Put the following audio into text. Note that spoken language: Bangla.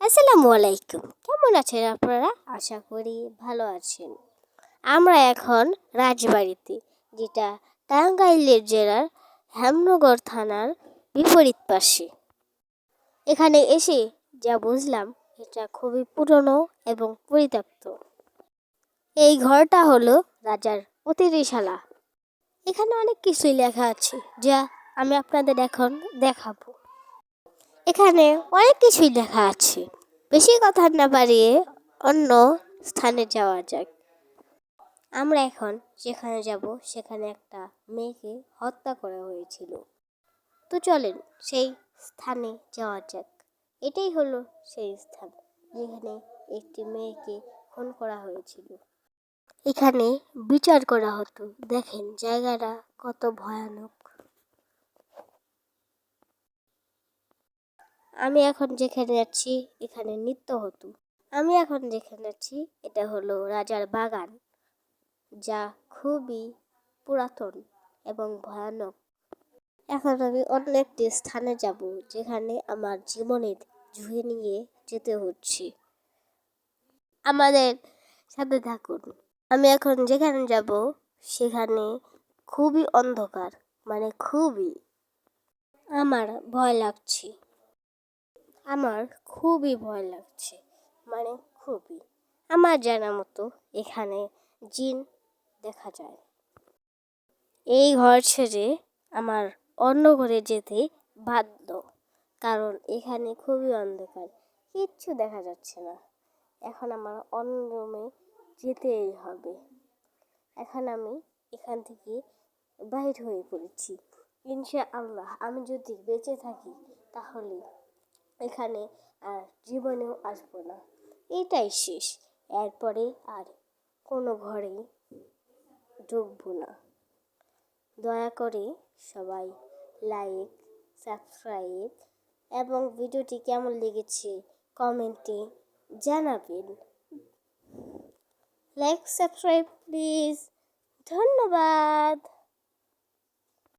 আসসালামু আলাইকুম। কেমন আছেন আপনারা? আশা করি ভালো আছেন। আমরা এখন রাজবাড়িতে, যেটা টাঙ্গাইলের জেলার হেমনগর থানার বিপরীত পাশে। এখানে এসে যা বুঝলাম, এটা খুবই পুরনো এবং পরিত্যক্ত। এই ঘরটা হলো রাজার অতিথিশালা। এখানে অনেক কিছুই লেখা আছে, যা আমি আপনাদের এখন দেখাবো। এখানে অনেক কিছুই লেখা আছে। বেশি কথা না বাড়িয়ে অন্য স্থানে যাওয়া যাক। আমরা এখন যেখানে যাব সেখানে একটা মেয়েকে হত্যা করা হয়েছিল। তো চলেন সেই স্থানে যাওয়া যাক। এটাই হলো সেই স্থান যেখানে একটি মেয়েকে খুন করা হয়েছিল। এখানে বিচার করা হতো। দেখেন জায়গাটা কত ভয়ানক। আমি এখন যেখানে যাচ্ছি এখানে নৃত্য হতো। আমি এখন যেখানে যাচ্ছি এটা হলো রাজার বাগান, যা খুবই পুরাতন এবং ভয়ানক। এখন আমি অন্য একটি স্থানে যাব যেখানে আমার জীবনের ঝুঁকি নিয়ে যেতে হচ্ছে। আমাদের সাথে থাকুন। আমি এখন যেখানে যাব সেখানে খুবই অন্ধকার, মানে খুবই। আমার ভয় লাগছে। আমার খুবই ভয় লাগছে, মানে খুবই। আমার জানা মতো এখানে জিন দেখা যায়। এই ঘর ছেড়ে আমার অন্য ঘরে যেতে বাধ্য, কারণ এখানে খুবই অন্ধকার, কিচ্ছু দেখা যাচ্ছে না। এখন আমার অন্য রুমে যেতেই হবে। এখন আমি এখান থেকে বাহির হয়ে পড়েছি। ইনশাআল্লাহ আমি যদি বেঁচে থাকি তাহলে এখানে আর জীবনেও আসবো না। এটাই শেষ। এরপরে আর কোনো ঘরেই ঢুকবো না। দয়া করে সবাই লাইক, সাবস্ক্রাইব এবং ভিডিওটি কেমন লেগেছে কমেন্টে জানাবেন। Like, subscribe please. ধন্যবাদ।